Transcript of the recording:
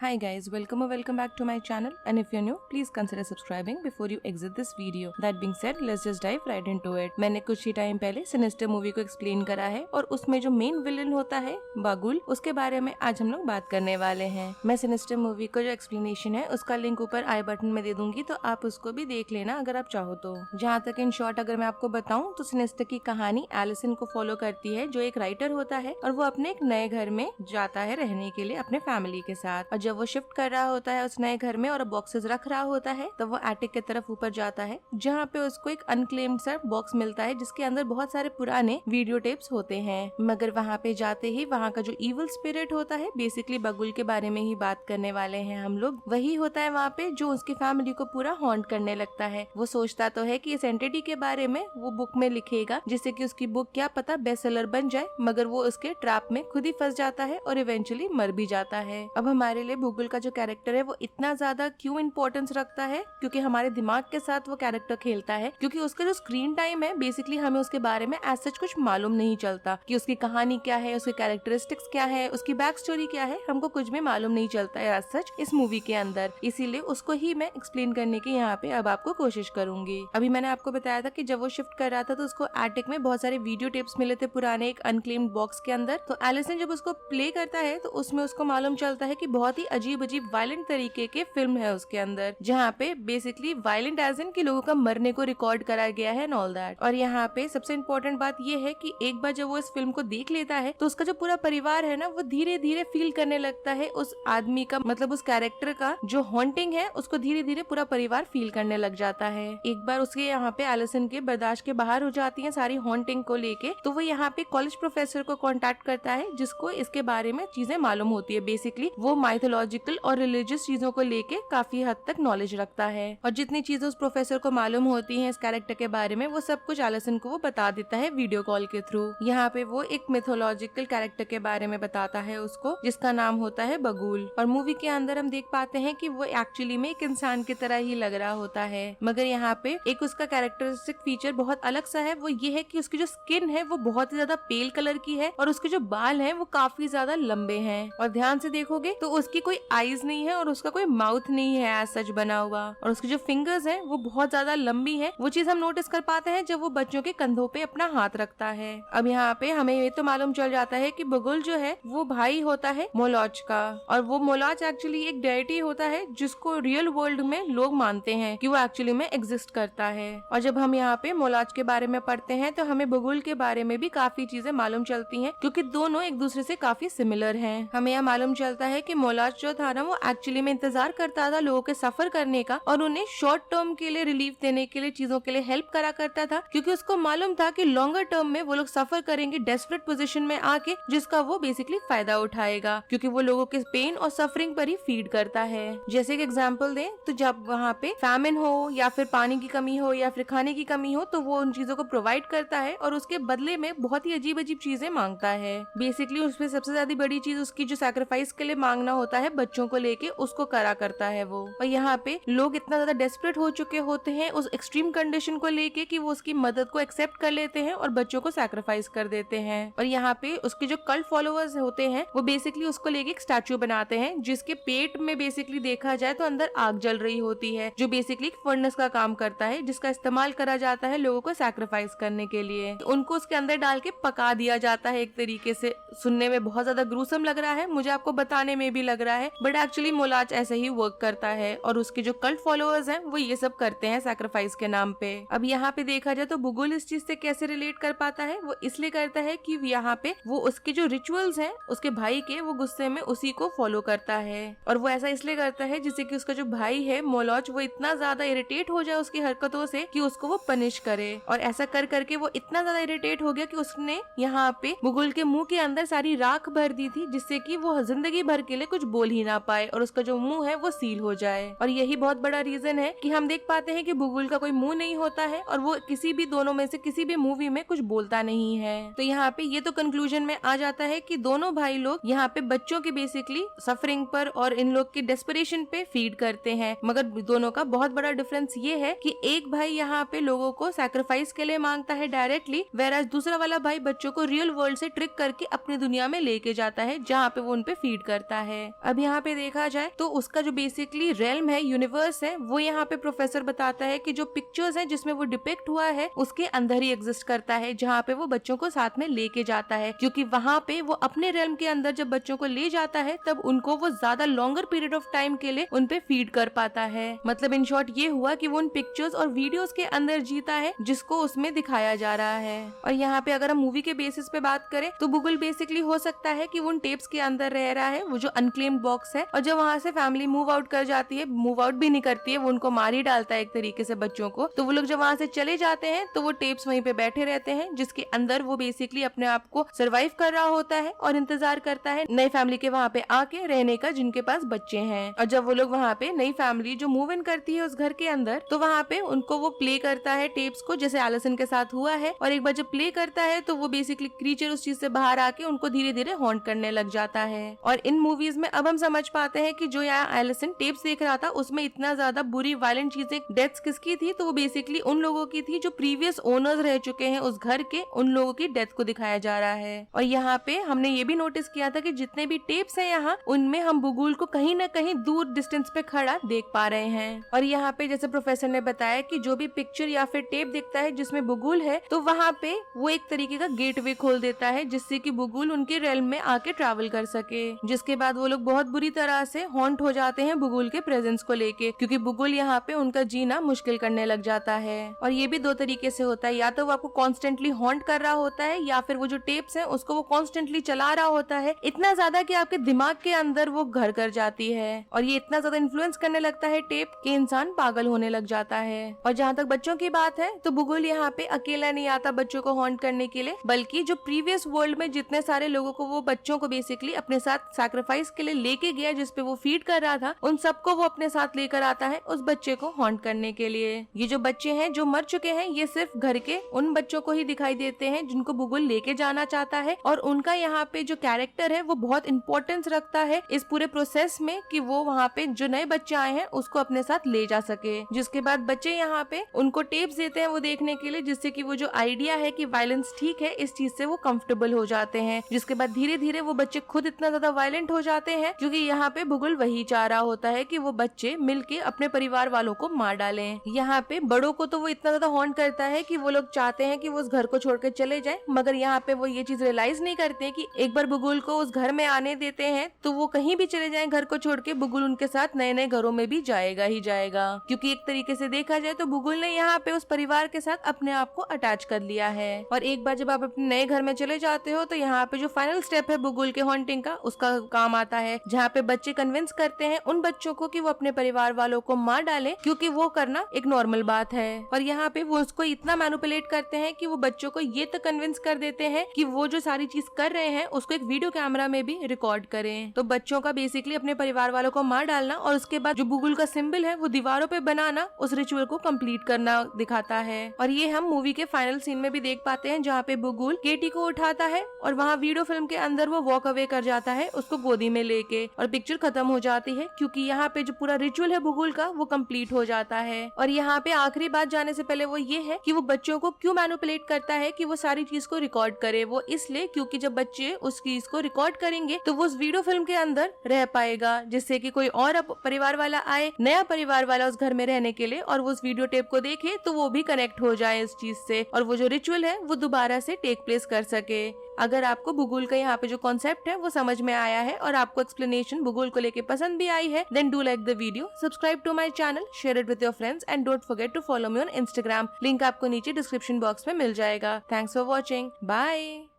Hi guys, welcome back to my channel, and if you're new, please consider subscribing before you exit this video. That being said, let's just dive right into it. मैंने कुछ ही time पहले sinister movie को explain करा है और उसमें जो main villain होता है बागुल, उसके बारे में आज हम लोग बात करने वाले हैं। मैं सिनिस्टर मूवी को जो एक्सप्लेनेशन है उसका लिंक ऊपर आई बटन में दे दूंगी, तो आप उसको भी देख लेना अगर आप चाहो तो। जहाँ तक इन शॉर्ट अगर मैं आपको बताऊँ तो सिनिस्टर की कहानी एलिसन को फॉलो करती है, जो एक राइटर होता है और वो अपने एक नए घर में जाता है रहने के लिए अपने फैमिली के साथ। और जब वो शिफ्ट कर रहा होता है उस नए घर में और बॉक्सेस रख रहा होता है, तो वो एटिक की तरफ ऊपर जाता है, जहाँ पे उसको एक अनक्लेम्ड सा बॉक्स मिलता है जिसके अंदर बहुत सारे पुराने वीडियो टेप्स होते हैं। मगर वहाँ पे जाते ही वहाँ का जो इविल स्पिरिट होता है, बेसिकली बगुल के बारे में ही बात करने वाले हैं हम लोग, वही होता है वहाँ पे जो उसकी फैमिली को पूरा हॉन्ट करने लगता है। वो सोचता तो है कि इस एंटिटी के बारे में वो बुक में लिखेगा, जिससे कि उसकी बुक क्या पता बेस्ट सेलर बन जाए, मगर वो उसके ट्रैप में खुद ही फंस जाता है और इवेंचुअली मर भी जाता है। अब हमारे लिए बगुल का जो कैरेक्टर है वो इतना ज्यादा क्यों इम्पोर्टेंस रखता है, क्योंकि हमारे दिमाग के साथ वो कैरेक्टर खेलता है। क्योंकि उसका जो स्क्रीन टाइम है, बेसिकली हमें उसके बारे में एज सच कुछ मालूम नहीं चलता कि उसकी कहानी क्या है, उसकी कैरेक्टरिस्टिक्स क्या है, उसकी बैक स्टोरी क्या है, हमको कुछ भी मालूम नहीं चलता है एज सच इस मूवी के अंदर। इसीलिए उसको ही मैं एक्सप्लेन करने की यहाँ पे अब आपको कोशिश करूंगी। अभी मैंने आपको बताया था कि जब वो शिफ्ट कर रहा था तो उसको एटिक में बहुत सारे वीडियो टेप्स मिले थे पुराने एक अनक्लेम्ड बॉक्स के अंदर। तो एलिसन जब उसको प्ले करता है तो उसमें उसको मालूम चलता है कि बहुत ही अजीब अजीब वायलेंट तरीके के फिल्म है उसके अंदर, जहाँ पे बेसिकली वायलेंट एज इन कि लोगों का मरने को रिकॉर्ड करा गया है एंड ऑल दैट। और यहाँ पे सबसे इम्पोर्टेंट बात ये है कि एक बार जब वो इस फिल्म को देख लेता है तो उसका जो पूरा परिवार है ना, वो धीरे धीरे फील करने लगता है उस आदमी का, मतलब उस कैरेक्टर का जो हॉन्टिंग है उसको धीरे धीरे पूरा परिवार फील करने लग जाता है। एक बार उसके यहाँ पे एलिसन के बर्दाश्त के बाहर हो जाती है सारी हॉन्टिंग को लेके, तो वो यहाँ पे कॉलेज प्रोफेसर को कॉन्टेक्ट करता है जिसको इसके बारे में चीजें मालूम होती है। बेसिकली वो माइथोलॉजिकल और रिलीजियस चीजों को लेके काफी हद तक नॉलेज रखता है, और जितनी चीजें उस प्रोफेसर को मालूम होती हैं इस कैरेक्टर के बारे में, वो सब कुछ एलिसन को वो बता देता है वीडियो कॉल के थ्रू। यहाँ पे वो एक मिथोलॉजिकल कैरेक्टर के बारे में बताता है उसको, जिसका नाम होता है बगुल। और मूवी के अंदर हम देख पाते हैं कि वो एक्चुअली में एक इंसान की तरह ही लग रहा होता है, मगर यहाँ पे एक उसका कैरेक्टरिस्टिक फीचर बहुत अलग सा है। वो ये है कि उसकी जो स्किन है वो बहुत ही ज्यादा पेल कलर की है और उसके जो बाल हैं वो काफी ज्यादा लंबे हैं। और ध्यान से देखोगे तो उसकी कोई आईज नहीं है और उसका कोई माउथ नहीं है एज सच बना हुआ, और उसकी जो फिंगर्स हैं वो बहुत ज्यादा लंबी हैं। वो चीज हम नोटिस कर पाते हैं जब वो बच्चों के कंधों पे अपना हाथ रखता है। अब यहाँ पे हमें ये तो मालूम चल जाता है कि बगुल जो है वो भाई होता है मोलॉच का, और वो मोलॉच एक्चुअली एक डेटी होता है जिसको रियल वर्ल्ड में लोग मानते हैं कि वो एक्चुअली में एग्जिस्ट करता है। और जब हम यहाँ पे मोलॉच के बारे में पढ़ते हैं तो हमें बगुल के बारे में भी काफी चीजें मालूम चलती हैं, क्योंकि दोनों एक दूसरे से काफी सिमिलर हैं। हमें यह मालूम चलता है कि मोलॉच जो था ना, वो एक्चुअली में इंतजार करता था लोगों के सफर करने का और उन्हें शॉर्ट टर्म के लिए रिलीफ देने के लिए चीजों के लिए हेल्प करा करता था, क्योंकि उसको मालूम था कि लॉन्गर टर्म में वो लोग सफर करेंगे डेस्परेट पोजीशन में आके, जिसका वो बेसिकली फायदा उठाएगा, क्योंकि वो लोगों के पेन और सफरिंग पर ही फीड करता है। जैसे कि एग्जांपल दें तो जब वहाँ पे फैमिन हो या फिर पानी की कमी हो या फिर खाने की कमी हो, तो वो उन चीजों को प्रोवाइड करता है और उसके बदले में बहुत ही अजीब अजीब चीजें मांगता है। बेसिकली उसमें सबसे ज्यादा बड़ी चीज उसकी जो सैक्रिफाइस के लिए मांगना होता है बच्चों को लेके, उसको करा करता है वो। और यहाँ पे लोग इतना ज्यादा डेस्परेट हो चुके होते हैं उस एक्सट्रीम कंडीशन को लेके कि वो उसकी मदद को एक्सेप्ट कर लेते हैं और बच्चों को सैक्रिफाइस कर देते हैं। और यहाँ पे उसके जो कल्ट फॉलोअर्स होते हैं वो बेसिकली उसको लेके एक स्टैचू बनाते हैं, जिसके पेट में बेसिकली देखा जाए तो अंदर आग जल रही होती है, जो बेसिकली फर्नेस का काम करता है, जिसका इस्तेमाल करा जाता है लोगों को सैक्रिफाइस करने के लिए। उनको उसके अंदर डाल के पका दिया जाता है। एक तरीके से सुनने में बहुत ज्यादा ग्रूसम लग रहा है, मुझे आपको बताने में भी लग रहा है, बट एक्चुअली मोलाच ऐसे ही वर्क करता है और उसके जो कल्ट फॉलोअर्स हैं वो ये सब करते हैं सैक्रिफाइस के नाम पे। अब यहाँ पे देखा जाए तो बगुल इस चीज से कैसे रिलेट कर पाता है, वो इसलिए करता है कि यहाँ पे वो उसके जो रिचुअल्स हैं उसके भाई के, वो गुस्से में उसी को फॉलो करता है। और वो ऐसा इसलिए करता है जिससे कि उसका जो भाई है मोलॉच, वो इतना ज्यादा इरिटेट हो जाए उसकी हरकतों से कि उसको वो पनिश करे। और ऐसा कर करके वो इतना ज्यादा इरिटेट हो गया कि उसने यहाँ पे बगुल के मुंह के अंदर सारी राख भर दी थी, जिससे कि वो जिंदगी भर के लिए कुछ बोल ही ना पाए और उसका जो मुंह है वो सील हो जाए। और यही बहुत बड़ा रीजन है कि हम देख पाते हैं कि बगुल का कोई मुंह नहीं होता है और वो किसी भी दोनों में से किसी भी मूवी में कुछ बोलता नहीं है। तो यहाँ पे ये तो कंक्लूजन में आ जाता है कि दोनों भाई लोग यहाँ पे बच्चों की बेसिकली सफरिंग पर और इन लोग की डेस्परेशन पे फीड करते हैं, मगर दोनों का बहुत बड़ा डिफरेंस ये है कि एक भाई यहाँ पे लोगों को सैक्रिफाइस के लिए मांगता है डायरेक्टली, वेराज दूसरा वाला भाई बच्चों को रियल वर्ल्ड से ट्रिक करके अपनी दुनिया में लेके जाता है जहाँ पे वो उन पे फीड करता है। अब अब यहाँ पे देखा जाए तो उसका जो बेसिकली रेल्म है, यूनिवर्स है, वो यहाँ पे प्रोफेसर बताता है कि जो पिक्चर्स है जिसमें वो डिपिक्ट हुआ है उसके अंदर ही एग्जिस्ट करता है, जहाँ पे वो बच्चों को साथ में लेके जाता है, क्योंकि वहाँ पे वो अपने रेल्म के अंदर जब बच्चों को ले जाता है तब उनको वो ज्यादा लॉन्गर पीरियड ऑफ टाइम के लिए उन पे फीड कर पाता है। मतलब इन शॉर्ट ये हुआ कि वो उन पिक्चर्स और वीडियोस के अंदर जीता है जिसको उसमें दिखाया जा रहा है। और यहाँ पे अगर हम मूवी के बेसिस पे बात करें तो बुगुल बेसिकली हो सकता है कि वो उन टेप्स के अंदर रह रहा है, वो जो अनक्लेम्ड बॉक्स है, और जब वहाँ से फैमिली मूव आउट कर जाती है, मूव आउट भी नहीं करती है, वो उनको मार ही डालता है एक तरीके से बच्चों को, तो वो लोग जब वहाँ से चले जाते हैं तो वो टेप्स वहीं पे बैठे रहते हैं, जिसके अंदर वो बेसिकली अपने आप को सर्वाइव कर रहा होता है और इंतजार करता है नई फैमिली के वहाँ पे आके रहने का जिनके पास बच्चे हैं। और जब वो लोग वहाँ पे नई फैमिली जो मूव इन करती है उस घर के अंदर, तो वहाँ पे उनको वो प्ले करता है टेप्स को, जैसे एलिसन के साथ हुआ है। और एक बार जब प्ले करता है तो वो बेसिकली क्रीचर उस चीज से बाहर आके उनको धीरे धीरे हॉन्ट करने लग जाता है। और इन मूवीज में अब हम समझ पाते हैं कि जो यहाँ एलिसन टेप्स देख रहा था उसमें इतना ज्यादा बुरी वायलेंट चीजें, डेथ्स किसकी थी, तो वो बेसिकली उन लोगों की थी जो प्रीवियस ओनर्स रह चुके हैं उस घर के, उन लोगों की डेथ को दिखाया जा रहा है। और यहाँ पे हमने ये भी नोटिस किया था कि जितने भी टेप्स है यहाँ, उनमें हम बुगुल को कहीं न कहीं दूर डिस्टेंस पे खड़ा देख पा रहे हैं। और यहाँ पे जैसे प्रोफेसर ने बताया कि जो भी पिक्चर या फिर टेप दिखता है जिसमें बुगुल है, तो वहाँ पे वो एक तरीके का गेटवे खोल देता है जिससे कि बुगुल उनके रेल्म में आके ट्रैवल कर सके, जिसके बाद वो लोग बहुत बुरी तरह से हॉन्ट हो जाते हैं बुगुल के प्रेजेंस को लेके, क्योंकि बुगुल यहाँ पे उनका जीना मुश्किल करने लग जाता है। और ये भी दो तरीके से होता है, या तो वो आपको कॉन्स्टेंटली हॉन्ट कर रहा होता है, या फिर वो जो टेप्स है उसको वो कॉन्स्टेंटली चला रहा होता है, इतना ज्यादा कि आपके दिमाग के अंदर वो घर कर जाती है। और ये इतना ज्यादा इन्फ्लुएंस करने लगता है टेप कि इंसान पागल होने लग जाता है। और जहाँ तक बच्चों की बात है तो बुगुल यहाँ पे अकेला नहीं आता बच्चों को हॉन्ट करने के लिए, बल्कि जो प्रीवियस वर्ल्ड में जितने सारे लोगों को वो बच्चों को बेसिकली अपने साथ सैक्रिफाइस के लिए लेके गया, जिसपे वो फीड कर रहा था, उन सबको वो अपने साथ लेकर आता है उस बच्चे को हॉन्ट करने के लिए। ये जो बच्चे हैं जो मर चुके हैं, ये सिर्फ घर के उन बच्चों को ही दिखाई देते हैं जिनको बुगुल लेके जाना चाहता है, और उनका यहाँ पे जो कैरेक्टर है वो बहुत इंपॉर्टेंस रखता है इस पूरे प्रोसेस में कि वो वहाँ पे जो नए बच्चे आए हैं उसको अपने साथ ले जा सके। जिसके बाद बच्चे यहाँ पे उनको टेप्स देते हैं वो देखने के लिए, जिससे कि वो जो आइडिया है कि वायलेंस ठीक है, इस चीज से वो कंफर्टेबल हो जाते हैं। जिसके बाद धीरे धीरे वो बच्चे खुद इतना ज्यादा वायलेंट हो जाते हैं, क्योंकि यहाँ पे बुगुल वही चाह रहा होता है कि वो बच्चे मिलके अपने परिवार वालों को मार डालें। यहाँ पे बड़ों को तो वो इतना ज्यादा हॉन्ट करता है कि वो लोग चाहते हैं कि वो उस घर को छोड़कर चले जाए, मगर यहाँ पे वो ये चीज रियलाइज नहीं करते कि एक बार बुगुल को उस घर में आने देते हैं तो वो कहीं भी चले जाएं घर को छोड़ के, बुगुल उनके साथ नए नए घरों में भी जाएगा ही जाएगा। क्योंकि एक तरीके से देखा जाए तो बुगुल ने यहाँ पे उस परिवार के साथ अपने आप को अटैच कर लिया है। और एक बार जब आप अपने नए घर में चले जाते हो तो यहाँ पे जो फाइनल स्टेप है बुगुल के हॉन्टिंग का, उसका काम आता है, जहाँ पे बच्चे कन्विंस करते हैं उन बच्चों को कि वो अपने परिवार वालों को मार डालें, क्योंकि वो करना एक नॉर्मल बात है। और यहाँ पे वो उसको इतना मैनिपुलेट करते हैं कि वो बच्चों को ये तो कन्विंस कर देते हैं कि वो जो सारी चीज कर रहे हैं उसको एक वीडियो कैमरा में भी रिकॉर्ड करें। तो बच्चों का बेसिकली अपने परिवार वालों को मार डालना और उसके बाद जो बुगुल का सिंबल है वो दीवारों पे बनाना, उस रिचुअल को कंप्लीट करना दिखाता है। और ये हम मूवी के फाइनल सीन में भी देख पाते हैं, जहाँ पे बुगुल केटी को उठाता है और वहाँ वीडियो फिल्म के अंदर वो वॉक अवे कर जाता है उसको गोदी में लेके, और पिक्चर खत्म हो जाती है, क्योंकि यहाँ पे जो पूरा रिचुअल है बुगुल का वो कंप्लीट हो जाता है। और यहाँ पे आखिरी बात जाने से पहले वो ये है कि वो बच्चों को क्यों मैनिपुलेट करता है कि वो सारी चीज को रिकॉर्ड करे। वो इसलिए क्योंकि जब बच्चे उस चीज को रिकॉर्ड करेंगे तो वो उस वीडियो फिल्म के अंदर रह पाएगा, जिससे कि कोई और परिवार वाला आए, नया परिवार वाला उस घर में रहने के लिए, और वो उस वीडियो टेप को देखे तो वो भी कनेक्ट हो जाए इस चीज से, और वो जो रिचुअल है वो दोबारा से टेक प्लेस कर सके। अगर आपको बुगुल का यहाँ पे जो कॉन्सेप्ट है वो समझ में आया है और आपको एक्सप्लेनेशन बुगुल को लेके पसंद भी आई है, then do like the video, subscribe to my channel, share it with your friends and don't forget to follow me on Instagram. Link आपको नीचे डिस्क्रिप्शन बॉक्स में मिल जाएगा। Thanks for watching, bye.